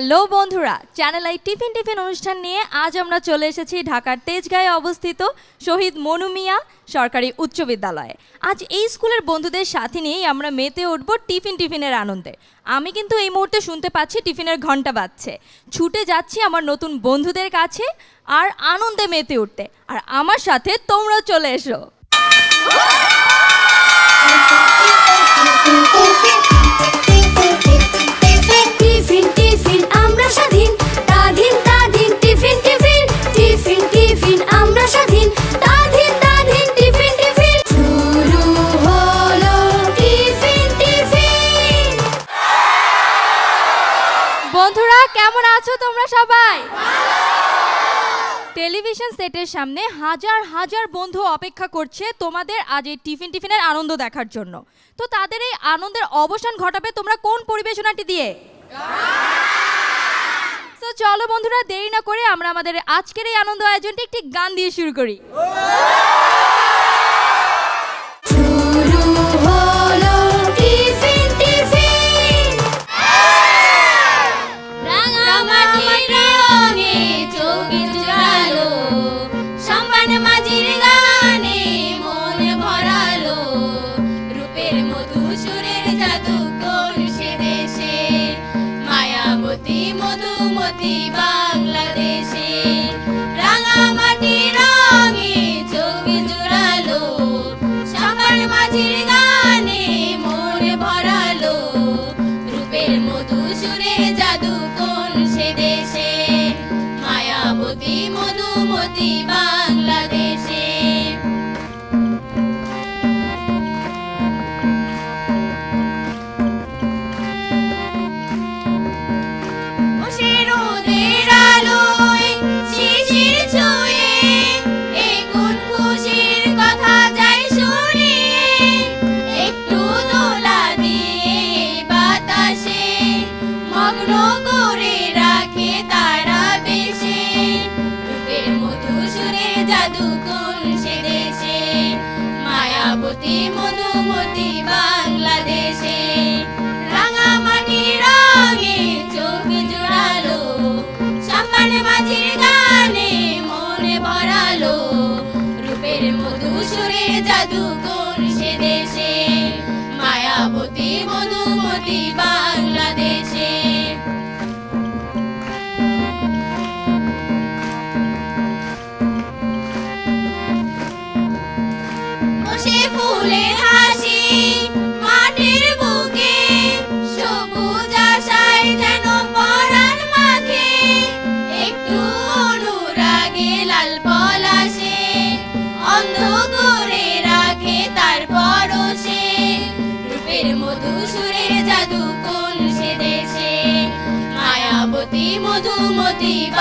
Hello বন্ধুরা, channel I tiffin tiffin অনুষ্ঠান নিয়ে আজ আমরা চলে এসেছি ঢাকার তেজগাঁয়ে অবস্থিত শহীদ মনু মিয়া সরকারি উচ্চ বিদ্যালয়ে। আজ এই স্কুলের বন্ধুদের সাথে নিয়েই আমরা মেতে উঠব টিফিনের আনন্দে। আমি কিন্তু এই মুহূর্তে শুনতে পাচ্ছি টিফিনের ঘন্টা বাজছে। ছুটে যাচ্ছি আমার নতুন বন্ধুদের কাছে আর আনন্দে মেতে উঠতে। আর আমার সাথে তোমরাও চলে এসো। বন্ধুরা কেমন আছো তোমরা সবাই? টেলিভিশন সেটের সামনে হাজার হাজার বন্ধু অপেক্ষা করছে তোমাদের আজ এই টিফিনের আনন্দ দেখার জন্য। তো তাদের এই আনন্দের অবসান ঘটাবে তোমরা কোন পরিবেশনাটি দিয়ে? তো চলো বন্ধুরা, দেরি না করে আমরা আমাদের আজকের এই আনন্দ আয়োজনটি একটি গান দিয়ে শুরু করি।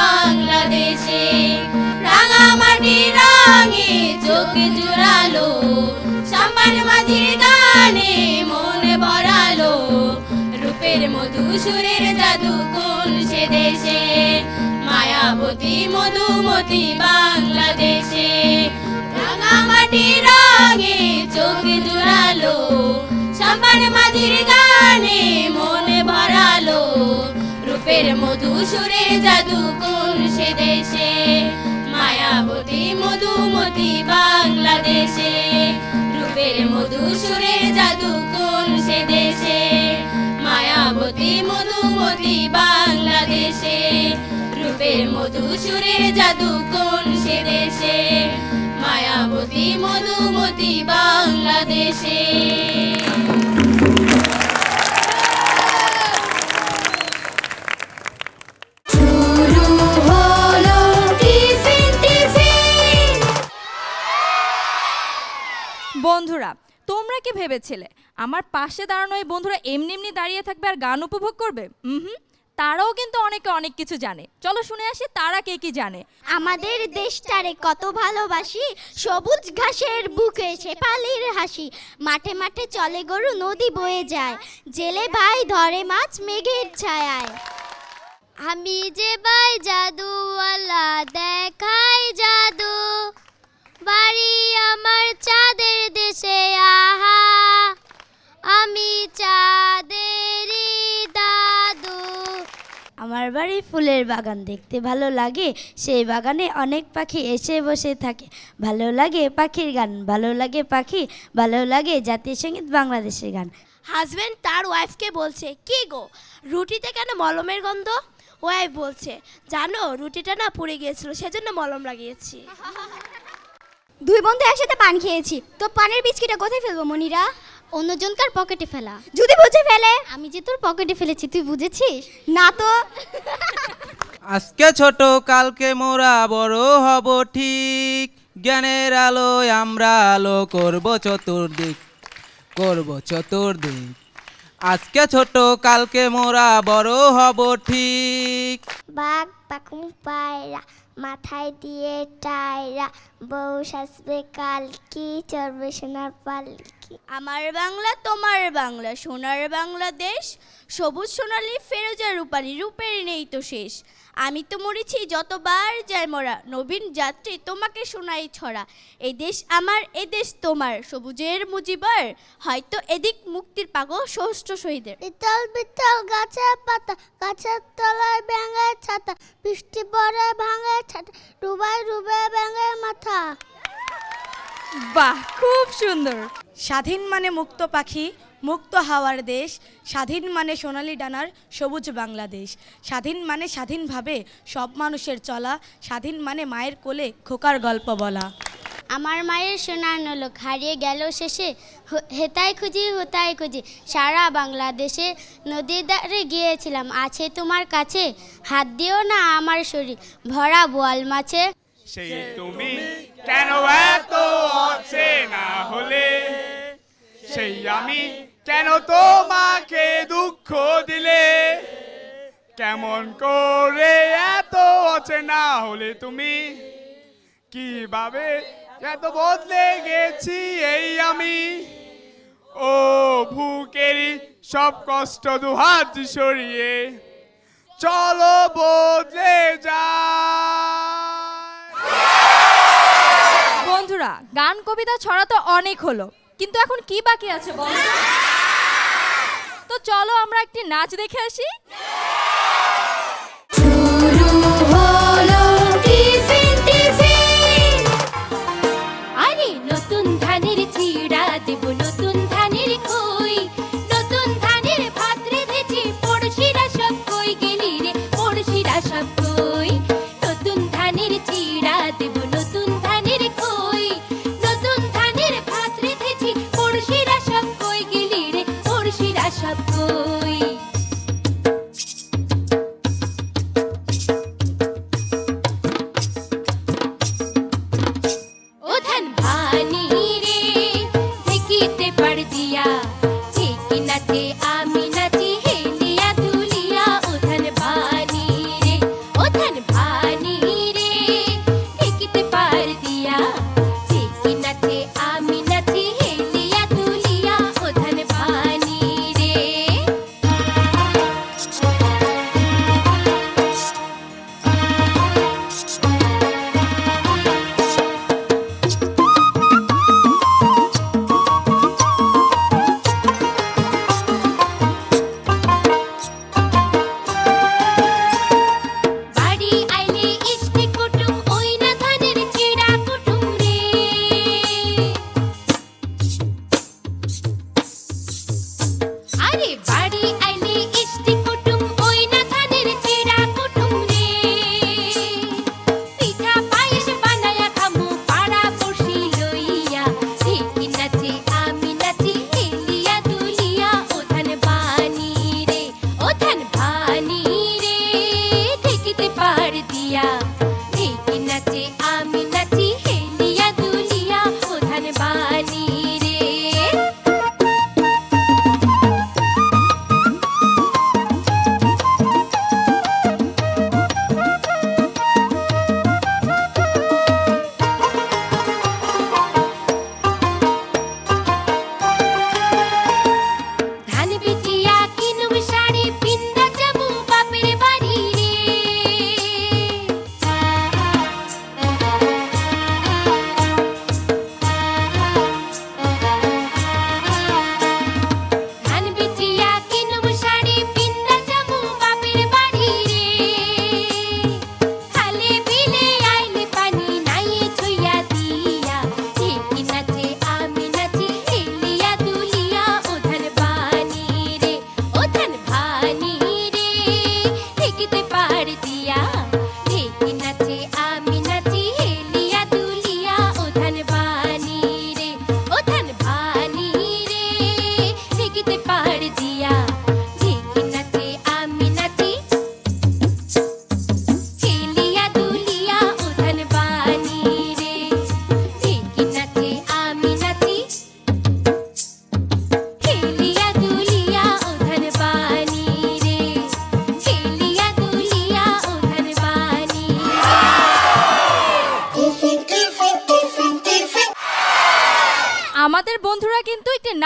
বাংলাদেশে রাঙামাটি রঙে চোখ জুড়ালো, সাম্বার মাঝির গানে মন ভরালো, রূপের মধু সুরের জাদু কোন সে দেশে, মায়াবতী মধুমতি বাংলাদেশে। রাঙামাটি রঙে চোখ জুড়ালো, সাম্বার মাঝির গানে মন ভরালো, রূপের মধু সুরের জাদু কোন সে দেশে, মায়াবতী মধুমতি বাংলাদেশে। রূপের মধু সুরের জাদু কোন সে দেশে, মায়াবতী মধুমতি বাংলাদেশে। রূপের মধু সুরের জাদু কোন সে দেশে, মায়াবতী মধুমতি বাংলাদেশে। বন্ধুরা, তোমরা কি ভেবেছিলে আমার পাশে দাঁড়ানো এই বন্ধুরা এমনি এমনি দাঁড়িয়ে থাকবে আর গান উপভোগ করবে? তারাও কিন্তু অনেকে অনেক কিছু জানে। চলো শুনে আসি তারা কে কি জানে। আমাদের দেশটারে কত ভালোবাসি, সবুজ ঘাসের বুকে শেফালির হাসি, মাঠে মাঠে চলে গরু, নদী বয়ে যায়, জেলে ভাই ধরে মাছ মেঘের ছায়ায়। আমি যে বাই জাদুওয়ালা দেখাই জাদু, বাড়ি আমার চাঁদের দেশে আহা, আমি চাঁদেরই দাদু। আমার বাড়ি ফুলের বাগান, দেখতে ভালো লাগে, সেই বাগানে অনেক পাখি এসে বসে থাকে। ভালো লাগে পাখির গান, ভালো লাগে পাখি, ভালো লাগে জাতীয় সঙ্গীত বাংলাদেশের গান। হাজবেন্ড তার ওয়াইফকে বলছে, কি গো রুটিতে কেন মলমের গন্ধ? ওয়াইফ বলছে, জানো রুটিটা না পুড়ে গিয়েছিল, সেজন্য মলম লাগিয়েছি। দুই বন্ধু একসাথে পান খেয়েছি, তো পানের বিস্কিটটা কোথায় ফেলবো মনিরা? অন্যজনকার পকেটে ফেলা। যদি বুঝে ফেলে? আমি যে তোর পকেটে ফেলেছি, তুই বুঝেছিস না তো? আজকে ছোট কালকে মোরা বড় হব ঠিক, জ্ঞানের আলোয় আমরা আলো করব চতুর্দিক, করব চতুর্দিক। আজকে ছোট কালকে মোরা বড় হব ঠিক। বাঘ পাকুম পায়রা, মাথায় দিয়ে টায়রা, বউ সাজবে কালকি, চড়বে সোনার পালকি। আমার বাংলা তোমার বাংলা, সোনার বাংলাদেশ, সবুজ সোনালি ফেরোজা রূপালি, রূপের নেই তো শেষ। আমি তো মরেছি যতবার যায় মরা, নবীন যাত্রী তোমাকে শোনাই ছড়া। এই দেশ আমার এ দেশ তোমার, সবুজের মুজিবার, হয়তো এদিক মুক্তির পাগল সহস্র শহীদের। বিতল বিতল গাছের পাতা, গাছের তলায় ব্যাঙের ছাতা, বৃষ্টি পড়ে ভাঙে ছাতা, ডুবাই ডুবে ব্যাঙের মাথা। বাহ, খুব সুন্দর। স্বাধীন মানে মুক্ত পাখি, মুক্ত হাওয়ার দেশ, স্বাধীন মানে সোনালি ডানার সবুজ বাংলাদেশ। স্বাধীন মানে স্বাধীনভাবে সব মানুষের চলা, স্বাধীন মানে মায়ের কোলে খোকার গল্প বলা। আমার মায়ের সোনার নলক হারিয়ে গেল শেষে, হেতায় খুঁজি হোতায় খুঁজি সারা বাংলাদেশে। নদীর ধারে গিয়েছিলাম, আছে তোমার কাছে, হাত দিও না আমার শরীর ভরা বোয়াল মাছে। সেই তুমি কেন এত অচেনা হলে, সেই আমি কেন তোমাকে দুঃখ দিলে, কেমন করে এত অচেনা হলে তুমি, কিভাবে এত বদলে গেছি এই আমি। ও বুকেরই সব কষ্ট দুহাত সরিয়ে চলো বদলে যায়। বন্ধুরা, গান কবিতা ছড়া তো অনেক হলো, কিন্তু এখন কি বাকি আছে বলো তো? চলো আমরা একটি নাচ দেখে আসি। শুরু হলো টিফিন টিফিন, আরে নতুন ধানের চিড়া দেব, নতুন ধানের খই, নতুন ধানের ভাত রেঁধেছি, পড়শিরা সব কই গেলি রে, পড়শিরা সব কই। নতুন ধানের চিড়া দেব, নতুন ধানের খই, নতুন ধানের ভাত রেঁধেছি, পড়শিরা সব কই গেলি রে, পড়শিরা সব কই। ও ধান ভানি রে, ঢেকিতে পাড় দিয়া, ঢেকি নাচে আমি নাচি হেলিয়া দুলিয়া। ও ধান ভানি রে, ও ধান ভানি রে, ঢেকিতে পাড় দিয়া, ঢেকি নাচে আমি নাচি হেলিয়া দুলিয়া। ও ধান ভানি রে। বাড়ি আইলে ইষ্টি কুটুম, ওই না ধানের চিড়া কুটুম রে। আরে বাড়ি আইলে ইষ্টি কুটুম, ওই না ধানের চিড়া কুটুম রে। পিঠা পায়েস বানায়া খামু পাড়া পড়শি লইয়া, ঢেকি নাচে আমি নাচি হেলিয়া দুলিয়া। ও ধান ভানি রে, ও ধান ভানি রে, ঢেকিতে পাড় দিয়া, ঢেকি নাচে আমি নাচি হেলিয়া দুলিয়া। ও ধান ভানি রে। ধান বিচিয়া কিনুম শাড়ি, পিন্দা যাবো বাপের বাড়ি রে।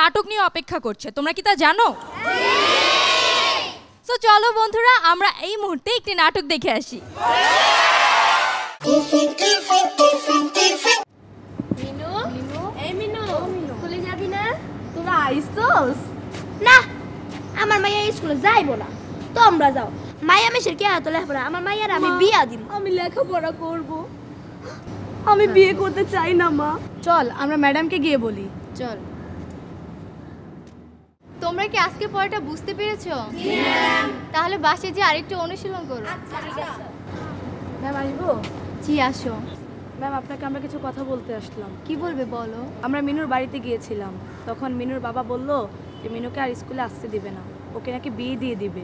নাটক নিয়ে অপেক্ষা করছে, তোমরা কি তা জানো? তো চলো বন্ধুরা, আমরা এই মুহূর্তে একটি নাটক দেখে আসি। স্কুলে যাবি না? তোরা আইসোস? না, আমার মাইয়া স্কুলে যাইবো না, তোমরা যাও। মাইয়া মেশের কে এত লেখাপড়া? আমার মাইয়ার আমি বিয়া দিব। আমি লেখাপড়া করব, আমি বিয়ে করতে চাই না মা। চল আমরা ম্যাডামকে গিয়ে বলি। চল। তোমরা কি আজকে পড়াটা বুঝতে পেরেছো? তাহলে বাসায় যে আরেকটু অনুশীলন করো। ম্যাম আসবো? জি আসো। ম্যাম আপনাকে আমরা কিছু কথা বলতে আসলাম। কি বলবে বলো। আমরা মিনুর বাড়িতে গিয়েছিলাম, তখন মিনুর বাবা বলল যে মিনুকে আর স্কুলে আসতে দিবে না, ওকে নাকি বিয়ে দিয়ে দিবে।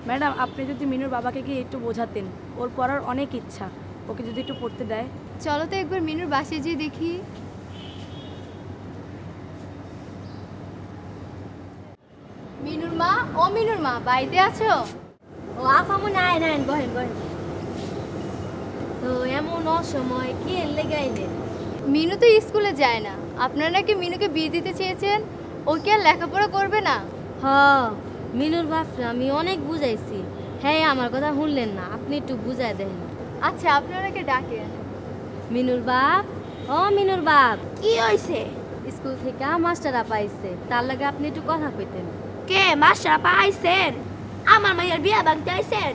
ম্যাডাম আপনি যদি মিনুর বাবাকে গিয়ে একটু বোঝাতেন, ওর পড়ার অনেক ইচ্ছা, ওকে যদি একটু পড়তে দেয়। চলো তো একবার মিনুর বাসায় যেয়ে দেখি। মিনুর মা, ও মিনুর মা, বাড়িতে আছো? ও আফামু নাই নাই, বহেন বহেন। তো এমন অসময় কে লেগাইলে? মিনু তো স্কুলে যায় না, আপনারা নাকি মিনুকে বিয়ে দিতে চেয়েছেন, ও কি আর লেখাপড়া করবে না? হ, মিনুর বাপরে আমি অনেক বুঝাইছি, হ্যাঁ আমার কথা শুনলেন না, আপনি একটু বুঝাই দেন। আচ্ছা আপনারাকে ডাকেন। মিনুর বাপ, ও মিনুর বাপ, কি হইছে? স্কুল থেকে মাস্টাররা পাইছে, তার লাগে আপনি একটু কথা কইতেন। কে মাস্টার পাইছেন? আমার মাইয়ার বিয়া ভাঙতে আইছেন?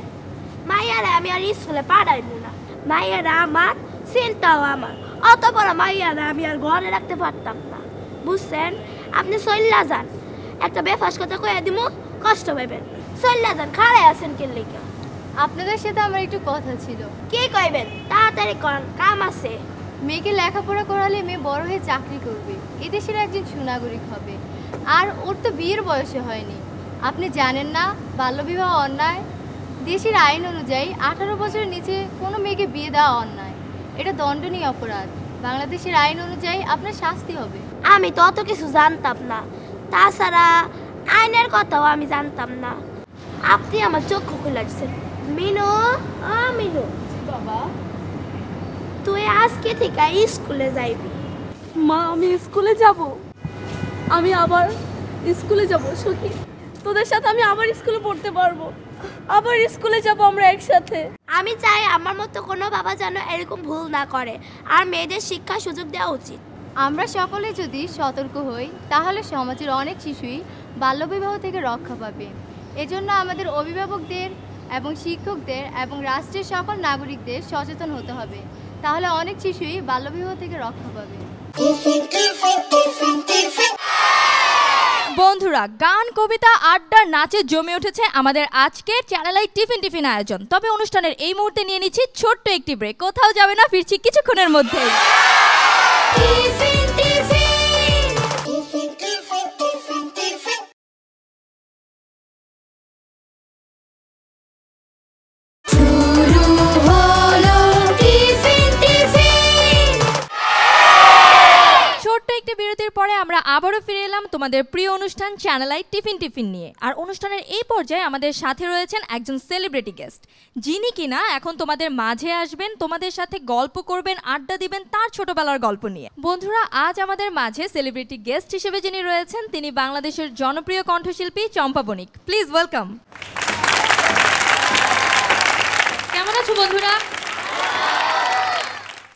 মাইয়ারে আমি আর স্কুলে পাঠাইবো না, মাইয়ারা আমার, চিন্তাও আমার। অত বড় মাইয়ারা আমি আর ঘরে রাখতে পারতাম না, বুঝছেন? আপনি চল্লা যান, একটা বেফাস কথা কয়ে দিমু, কষ্ট পাইবেন। চল্লা যান, খাড়াই আছেন কে লেগে? আপনাদের সাথে আমার একটু কথা ছিল। কি কইবেন? তাড়াতাড়ি করেন, কাম আছে। মেয়েকে লেখাপড়া করালে মেয়ে বড় হয়ে চাকরি করবে, এদেশের একজন সুনাগরিক হবে, আর ওর তো বিয়ের বয়সে হয়নি। আপনি জানেন না বাল্যবিবাহ অন্যায়? দেশের আইন অনুযায়ী 18 বছরের নিচে কোনো মেয়েকে বিয়ে দেওয়া অন্যায়, এটা দণ্ডনীয় অপরাধ। বাংলাদেশের আইন অনুযায়ী আপনার শাস্তি হবে। আমি তো অত কিছু জানতাম না, তাছাড়া আইনের কথাও আমি জানতাম না। আপনি আমার চক্ষু খুলে দিচ্ছেন। মিনু, ও মিনু বাবা, তুই আজকে থেকে স্কুলে যাইবি। মা আমি স্কুলে যাব, আমি আবার স্কুলে যাব সখী, তোদের সাথে আমি আবার স্কুলে পড়তে পারবো, আবার স্কুলে যাব আমরা একসাথে। আমি চাই আমার মতো কোনো বাবা যেন এরকম ভুল না করে, আর মেয়েদের শিক্ষার সুযোগ দেওয়া উচিত। আমরা সকলে যদি সতর্ক হই তাহলে সমাজের অনেক শিশুই বাল্যবিবাহ থেকে রক্ষা পাবে। এজন্য আমাদের অভিভাবকদের এবং শিক্ষকদের এবং রাষ্ট্রের সকল নাগরিকদের সচেতন হতে হবে, তাহলে অনেক শিশুই বাল্যবিবাহ থেকে রক্ষা পাবে। বন্ধুরা, গান, কবিতা, আড্ডা, নাচে জমে উঠেছে আমাদের আজকের চ্যানেল আই টিফিন আয়োজন। তবে অনুষ্ঠানের এই মুহূর্তে নিয়ে নিচ্ছি ছোট্ট একটি ব্রেক, কোথাও যাবে না, ফিরছি কিছুক্ষণের মধ্যেই। ছোট্ট একটি বিরতির পরে আমরা আবারও ফিরে এলাম তোমাদের প্রিয় অনুষ্ঠান চ্যানেল আই টিফিন নিয়ে। আর অনুষ্ঠানের এই পর্যায়ে আমাদের সাথে রয়েছেন একজন সেলিব্রিটি গেস্ট, যিনি কিনা এখন তোমাদের মাঝে আসবেন, তোমাদের সাথে গল্প করবেন, আড্ডা দিবেন তার ছোটবেলার গল্প নিয়ে। বন্ধুরা, আজ আমাদের মাঝে সেলিব্রিটি গেস্ট হিসেবে যিনি রয়েছেন তিনি বাংলাদেশের জনপ্রিয় কণ্ঠশিল্পী চম্পা বণিক। Please welcome. কেমন আছো বন্ধুরা?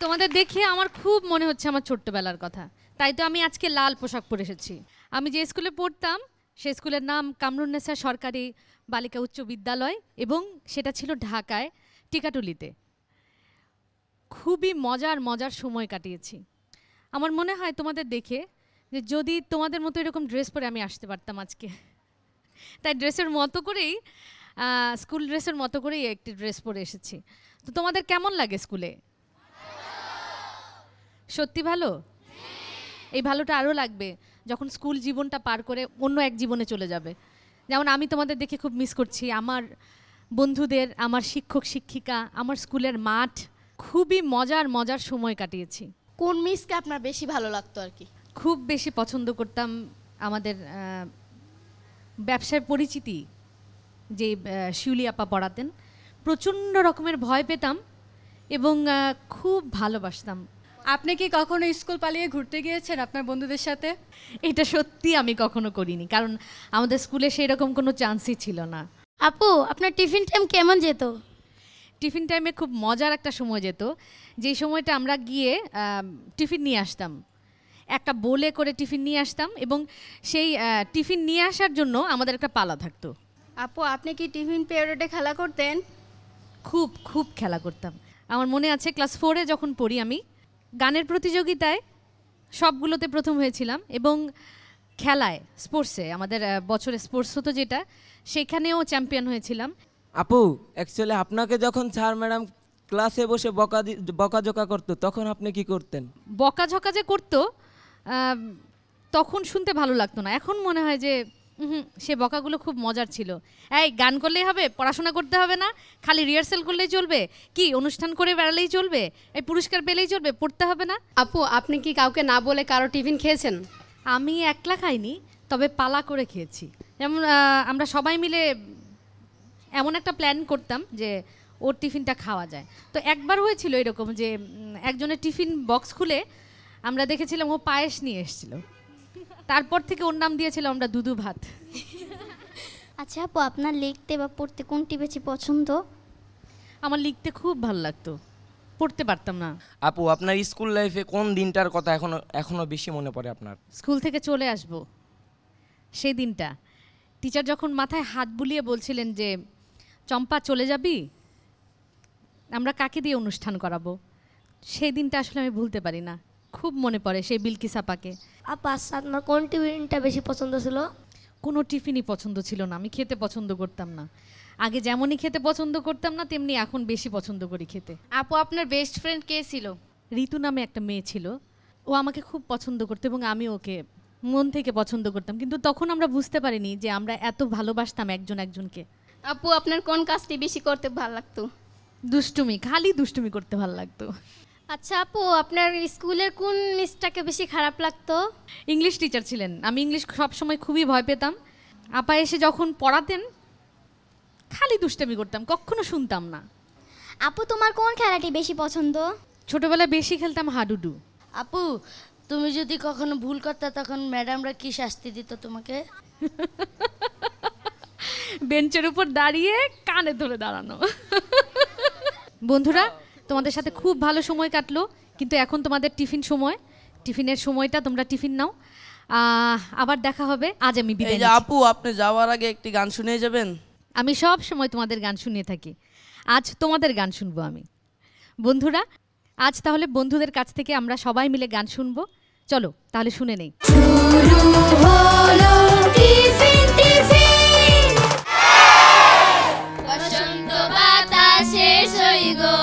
তোমাদের দেখে আমার খুব মনে হচ্ছে আমার ছোট্টবেলার কথা, তাই তো আমি আজকে লাল পোশাক পরে এসেছি। আমি যে স্কুলে পড়তাম সেই স্কুলের নাম কামরুন্নেসা সরকারি বালিকা উচ্চ বিদ্যালয়, এবং সেটা ছিল ঢাকায় টিকাটুলিতে। খুবই মজার সময় কাটিয়েছি। আমার মনে হয় তোমাদের দেখে যে যদি তোমাদের মতো এরকম ড্রেস পরে আমি আসতে পারতাম আজকে, তাই ড্রেসের মতো করেই, স্কুল ড্রেসের মতো করেই একটি ড্রেস পরে এসেছি। তো তোমাদের কেমন লাগে স্কুলে? সত্যি ভালো? এই ভালোটা আরও লাগবে যখন স্কুল জীবনটা পার করে অন্য এক জীবনে চলে যাবে। যেমন আমি তোমাদের দেখে খুব মিস করছি আমার বন্ধুদের, আমার শিক্ষক শিক্ষিকা, আমার স্কুলের মাঠ। খুবই মজার সময় কাটিয়েছি। কোন মিসকে আপনার বেশি ভালো লাগতো আর কি? খুব বেশি পছন্দ করতাম আমাদের ব্যবসায় পরিচিতি যে শিউলি আপা পড়াতেন। প্রচণ্ড রকমের ভয় পেতাম এবং খুব ভালোবাসতাম। আপনি কি কখনো স্কুল পালিয়ে ঘুরতে গিয়েছেন আপনার বন্ধুদের সাথে? এটা সত্যি আমি কখনো করিনি, কারণ আমাদের স্কুলে সেই রকম কোনো চান্সই ছিল না। আপু আপনার টিফিন টাইম কেমন যেত? টিফিন টাইমে খুব মজার একটা সময় যেত, যেই সময়টা আমরা গিয়ে টিফিন নিয়ে আসতাম, একটা বোলে করে টিফিন নিয়ে আসতাম, এবং সেই টিফিন নিয়ে আসার জন্য আমাদের একটা পালা থাকতো। আপু আপনি কি টিফিন পিরিয়ডে খেলা করতেন? খুব খুব খেলা করতাম। আমার মনে আছে ক্লাস 4-এ যখন পড়ি আমি, গানের প্রতিযোগিতায় সবগুলোতে প্রথম হয়েছিলাম, এবং খেলায় স্পোর্টসে আমাদের বছরে স্পোর্টস হতো যেটা, সেখানেও চ্যাম্পিয়ন হয়েছিলাম। আপু অ্যাকচুয়ালি আপনাকে যখন স্যার ম্যাডাম ক্লাসে বসে বকাঝকা করতো তখন আপনি কি করতেন? বকাঝকা যে করতো তখন শুনতে ভালো লাগতো না, এখন মনে হয় যে সে বকাগুলো খুব মজার ছিল। এই গান করলেই হবে, পড়াশোনা করতে হবে না, খালি রিহার্সাল করলেই চলবে, কি অনুষ্ঠান করে বেড়ালেই চলবে, এই পুরস্কার পেলেই চলবে, পড়তে হবে না। আপু আপনি কি কাউকে না বলে কারো টিফিন খেয়েছেন? আমি একলা খাইনি, তবে পালা করে খেয়েছি। যেমন আমরা সবাই মিলে এমন একটা প্ল্যান করতাম যে ওর টিফিনটা খাওয়া যায়। তো একবার হয়েছিল এরকম যে একজনের টিফিন বক্স খুলে আমরা দেখেছিলাম ও পায়েস নিয়ে এসেছিল, তারপর থেকে ওর নাম দিয়েছিল আমরা দুদু ভাত। আচ্ছা আপু আপনার লিখতে বা পড়তে কোনটি বেশি পছন্দ? আমার লিখতে খুব ভালো লাগতো, পড়তে পারতাম না। আপু আপনার স্কুল লাইফে কোন দিনটার কথা এখনো বেশি মনে পড়ে আপনার? স্কুল থেকে চলে আসব সেই দিনটা, টিচার যখন মাথায় হাত বুলিয়ে বলছিলেন যে চম্পা চলে যাবি, আমরা কাকে দিয়ে অনুষ্ঠান করাবো, সেই দিনটা আসলে আমি ভুলতে পারি না, খুব মনে পড়ে সেই বিলকিস আপাকে। আপা আপনার কোন টিফিনটা বেশি পছন্দ ছিল? কোনো টিফিনই পছন্দ ছিল না, আমি খেতে পছন্দ করতাম না। আগে যেমনই খেতে পছন্দ করতাম না, তেমনি এখন বেশি পছন্দ করি খেতে। আপু আপনার বেস্ট ফ্রেন্ড কে ছিল? ঋতু নামে একটা মেয়ে ছিল, ও আমাকে খুব পছন্দ করতো এবং আমি ওকে মন থেকে পছন্দ করতাম, কিন্তু তখন আমরা বুঝতে পারিনি যে আমরা এত ভালোবাসতাম একজন একজনকে। আপু আপনার কোন কাজটি বেশি করতে ভালো লাগতো? দুষ্টুমি, খালি দুষ্টুমি করতে ভালো লাগতো। আচ্ছা আপু আপনার স্কুলের কোন মিসটাকে বেশি খারাপ লাগতো? ইংলিশ টিচার ছিলেন, আমি ইংলিশ সবসময় খুবই ভয় পেতাম। আপা এসে যখন পড়াতেন খালি দুষ্টামি করতাম, কখনো শুনতাম না। আপু তোমার কোন খেলাটি বেশি পছন্দ? ছোটবেলায় বেশি খেলতাম হাডুডু। আপু তুমি যদি কখনো ভুল করতে তখন ম্যাডামরা কি শাস্তি দিত তোমাকে? বেঞ্চের উপর দাঁড়িয়ে কানে ধরে দাঁড়ানো। বন্ধুরা তোমাদের সাথে খুব ভালো সময় কাটলো, কিন্তু এখন তোমাদের টিফিন সময়, টিফিনের সময়টা তোমরা টিফিন নাও, আবার দেখা হবে। আজ আমি বিদায় নিচ্ছি। আপু আপনি যাওয়ার আগে একটি গান শুনিয়ে যাবেন? আমি সব সময় তোমাদের গান শুনিয়ে থাকি, আজ তোমাদের গান শুনবো আমি। বন্ধুরা আজ তাহলে বন্ধুদের কাছ থেকে আমরা সবাই মিলে গান শুনবো, চলো তাহলে শুনে নেই। বসন্ত বাতাসে সইগো,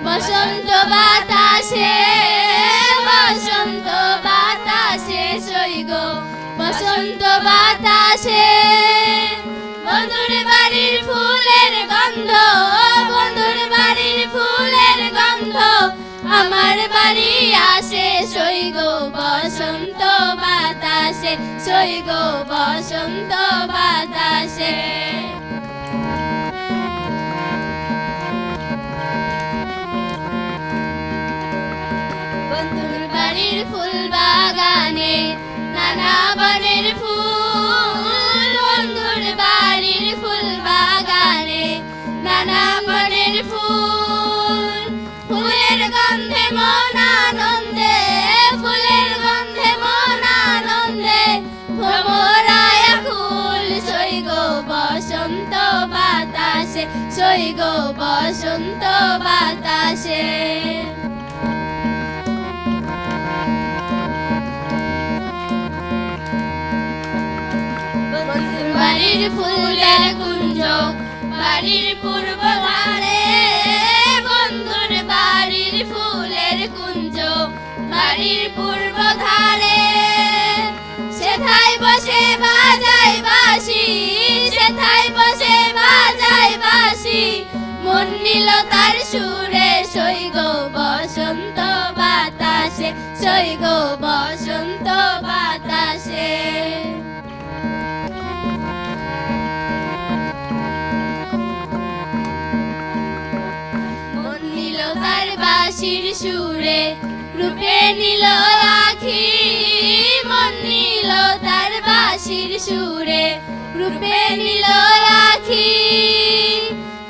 বসন্ত বাতাসে, বসন্ত বাতাসে সইগো, বসন্ত বাতাসে, বন্ধুর বাড়ির ফুলের গন্ধ, বন্ধুর বাড়ির ফুলের গন্ধ, আমার বাড়ি আসে সইগো বসন্ত বাতাসে, সইগো বসন্ত বাতাসে। বন্ধুর বাড়ির ফুল বাগানে নানা বনের ফুল, বন্ধুর বাড়ির ফুল বাগানে নানা বনের ফুল, ফুলের গন্ধে মন আনন্দে, ফুলের গন্ধে মন আনন্দে, ভ্রমরায় ফুল সইগো বসন্ত বাতাসে, সইগো বসন্ত বাতাসে। বাড়ির ফুলের কুঞ্জ বাড়ির পূর্ব ধারে, বন্ধুর বাড়ির ফুলের কুঞ্জ বাড়ির পূর্ব ধারে, সেথায় বসে বাজায় বাঁশি, সেথায় বসে বাজায় বাঁশি, মন নিল তার সুরে সইগো বসন্ত বাতাসে, সইগো বসন্ত বাতাসে। বাঁশির সুরে রূপে নিল আখি মন নিল তার বাঁশির সুরে রূপে নিল আখি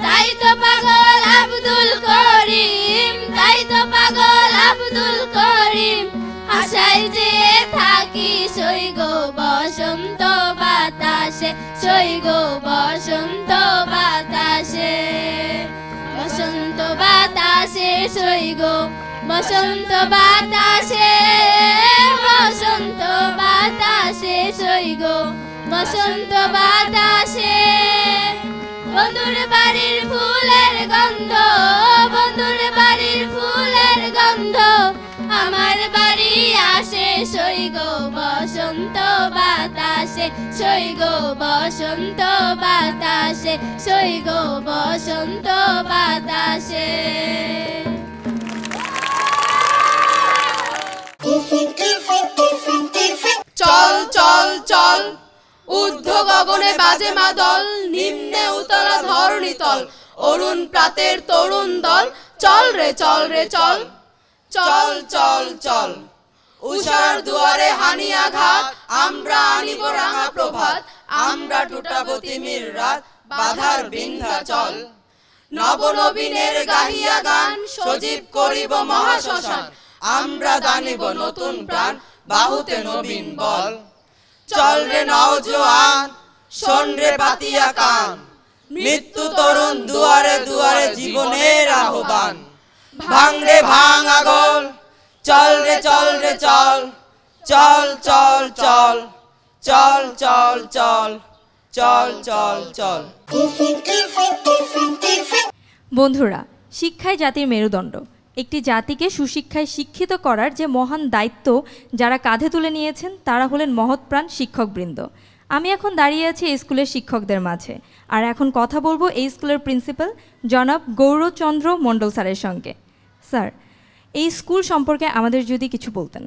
তাই তো পাগল আব্দুল করিম তাই তো পাগল আব্দুল করিম আশায় যে থাকি সৈগ বসন্ত বাতাসে সৈগ বসন্ত বাতাসে বসন্ত বাতাসে সৈগ বসন্ত বাতাসে বসন্ত বাতাসে সৈগ বসন্ত বাতাসে বন্ধুর বাড়ির ফুলের গন্ধ বন্ধুর বাড়ির ফুলের গন্ধ আমার বাড়ি আসে সৈগ বসন্ত বাতাসে সৈগ বসন্ত বাতাসে সৈগ বসন্ত বাতাসে চল চল চল ঊর্ধ্ব গগনে বাজে মাদল নিম্নে উতলা ধরণী তল অরুণ প্রাতের তরুণ দল চল রে চল রে চল চল চল চল উষার দুয়ারে হানি আঘাত আমরা আনিব রাঙা প্রভাত আমরা টুটাবো তিমির রাত বাধার বিন্ধ্যাচল নবনবীনের গাহিয়া গান সজীব করিব মহাশ্মশান আমরা দানিব নতুন প্রাণ বাহুতে নবীন বল চল রে নওজোয়ান শোন রে পাতিয়া কান মৃত্যু তরুণ দুয়ারে দুয়ারে জীবনের আহ্বান ভাঙ রে ভাঙ আগল চল রে চল রে চল চল চল চল চল চল চল চল চল চল বন্ধুরা, শিক্ষাই জাতির মেরুদণ্ড। একটি জাতিকে সুশিক্ষায় শিক্ষিত করার যে মহান দায়িত্ব যারা কাঁধে তুলে নিয়েছেন তারা হলেন মহৎপ্রাণ শিক্ষকবৃন্দ। আমি এখন দাঁড়িয়ে আছি এই স্কুলের শিক্ষকদের মাঝে, আর এখন কথা বলবো এই স্কুলের প্রিন্সিপাল জনাব গৌরচন্দ্র মণ্ডল স্যারের সঙ্গে। স্যার, এই স্কুল সম্পর্কে আমাদের যদি কিছু বলতেন।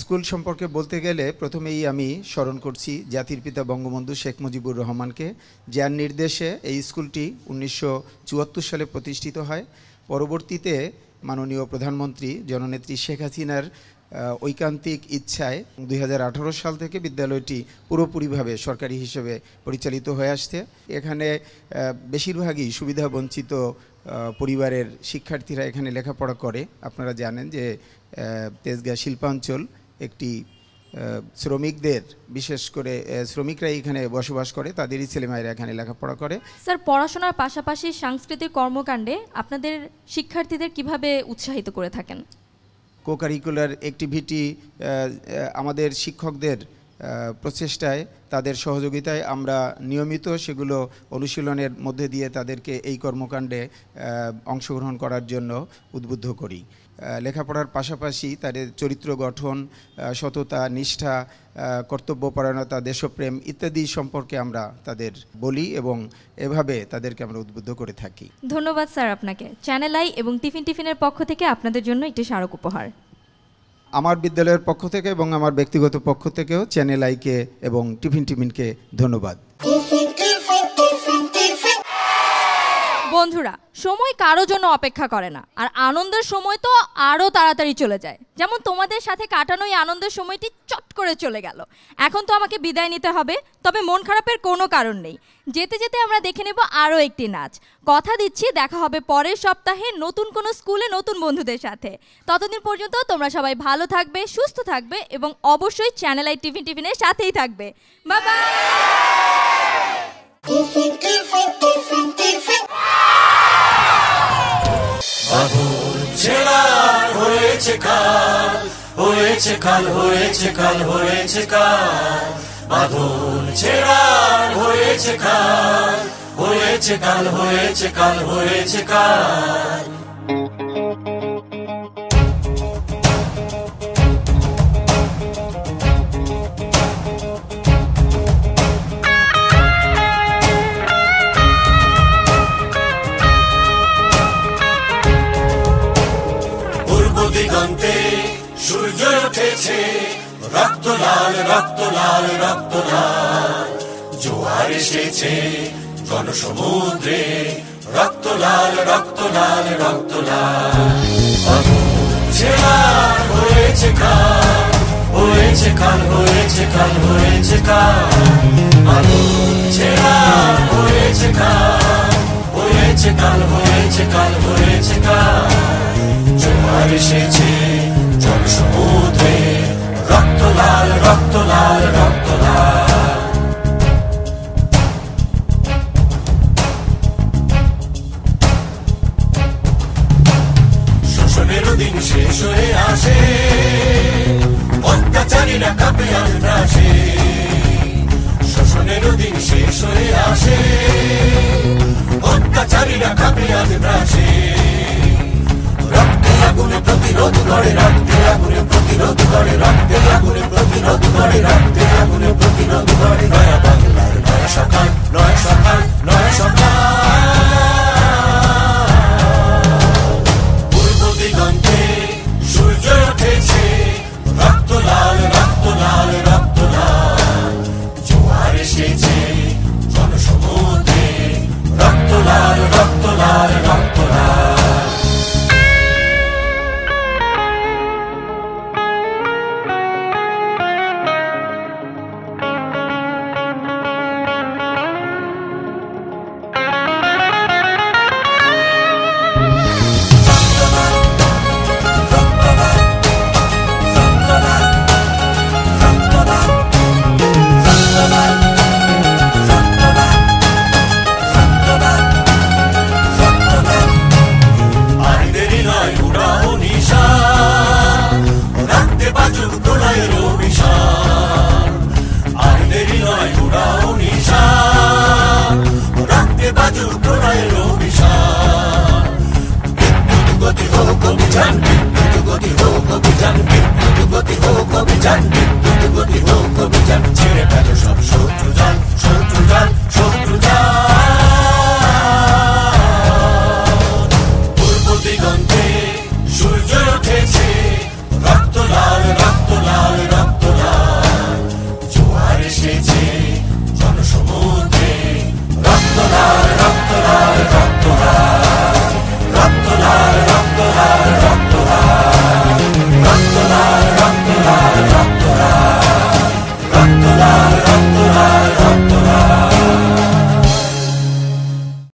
স্কুল সম্পর্কে বলতে গেলে প্রথমেই আমি স্মরণ করছি জাতির পিতা বঙ্গবন্ধু শেখ মুজিবুর রহমানকে, যার নির্দেশে এই স্কুলটি 1974 সালে প্রতিষ্ঠিত হয়। পরবর্তীতে মাননীয় প্রধানমন্ত্রী জননেত্রী শেখ হাসিনার ঐকান্তিক ইচ্ছায় 2018 সাল থেকে বিদ্যালয়টি পুরোপুরিভাবে সরকারি হিসেবে পরিচালিত হয়ে আসছে। এখানে বেশিরভাগই সুবিধাবঞ্চিত পরিবারের শিক্ষার্থীরা এখানে লেখাপড়া করে। আপনারা জানেন যে তেজগাঁ শিল্পাঞ্চল একটি শ্রমিকদের, বিশেষ করে শ্রমিকরাই এখানে বসবাস করে, তাদেরই ছেলেমেয়েরা এখানে লেখাপড়া করে। স্যার, পড়াশোনার পাশাপাশি সাংস্কৃতিক কর্মকাণ্ডে আপনাদের শিক্ষার্থীদের কিভাবে উৎসাহিত করে থাকেন? কোকারিকুলার অ্যাক্টিভিটি আমাদের শিক্ষকদের প্রচেষ্টায়, তাদের সহযোগিতায় আমরা নিয়মিত সেগুলো অনুশীলনের মধ্যে দিয়ে তাদেরকে এই কর্মকাণ্ডে অংশগ্রহণ করার জন্য উদ্বুদ্ধ করি। লেখাপড়ার পাশাপাশি তাদের চরিত্র গঠন, সততা, নিষ্ঠা, কর্তব্যপরায়ণতা, দেশপ্রেম ইত্যাদি সম্পর্কে আমরা তাদের বলি এবং এভাবে তাদেরকে আমরা উদ্বুদ্ধ করে থাকি। ধন্যবাদ স্যার আপনাকে। চ্যানেল আই এবং টিফিনের পক্ষ থেকে আপনাদের জন্য একটি স্মারক উপহার। আমার বিদ্যালয়ের পক্ষ থেকে এবং আমার ব্যক্তিগত পক্ষ থেকেও চ্যানেল আইকে এবং টিফিনকে ধন্যবাদ। বন্ধুরা, সময় কারো জন্য অপেক্ষা করে না, আর আনন্দের সময় তো আরও তাড়াতাড়ি চলে যায়। যেমন তোমাদের সাথে কাটানো এই আনন্দের সময়টি চট করে চলে গেল। এখন তো আমাকে বিদায় নিতে হবে, তবে মন খারাপের কোনো কারণ নেই। যেতে যেতে আমরা দেখে নেব আরও একটি নাচ। কথা দিচ্ছি দেখা হবে পরের সপ্তাহে নতুন কোনো স্কুলে নতুন বন্ধুদের সাথে। ততদিন পর্যন্ত তোমরা সবাই ভালো থাকবে, সুস্থ থাকবে এবং অবশ্যই চ্যানেল আই টিফিনের সাথেই থাকবে। Bye bye. হয়েছে কাল, হয়েছে কাল, হয়েছে কাল, হয়েছে কাল, বাঁধন ছেড়ার হয়েছে কাল, হয়েছে কাল, হয়েছে কাল, হয়েছে কাল। দিগন্তে সূর্য উঠেছে, রক্ত লাল, রক্ত লাল, রক্ত লাল, জোয়ার এসেছে জনসমুদ্রে, রক্ত লাল, রক্ত লাল, রক্ত লাল। হয়েছে আর হয়েছে কাল, হয়েছে কাল, হয়েছে কাল, হয়েছে কাল। আলো হচ্ছে আর হয়েছে কাল, হয়েছে কাল, হয়েছে কাল, হয়েছে কাল। জোয়ার এসেছে জল সমুদ্রে, রক্ত লাল, রক্ত লাল, রক্ত লাল। শোষণেরও দিন শেষ হয়ে আসে, অত্যাচারীরা কাঁপে আর ত্রাসে। শোষণেরও দিন শেষ হয়ে আসে, অত্যাচারীরা কাঁপে আর ত্রাসে। রক্তে আগুনে প্রতিরোধ করে, রক্তে আগুনে প্রতিরোধ করে, রক্তে আগুনে প্রতিরোধ করে, রক্তে আগুনে প্রতিরোধ করে। নয়া বাংলার নয়া সকাল, নয়া সকাল, নয়া সকাল। পূর্ব দিগন্তে সূর্য উঠেছে, রক্ত লাল, রক্ত লাল, রক্ত লাল। জোয়ার এসেছে জনসমুদ্রে, রক্ত লাল, রক্ত লাল, রক্ত লাল। ছেড়ে ফেলো সব শত্রু জাল, শত্রু জাল, শত্রু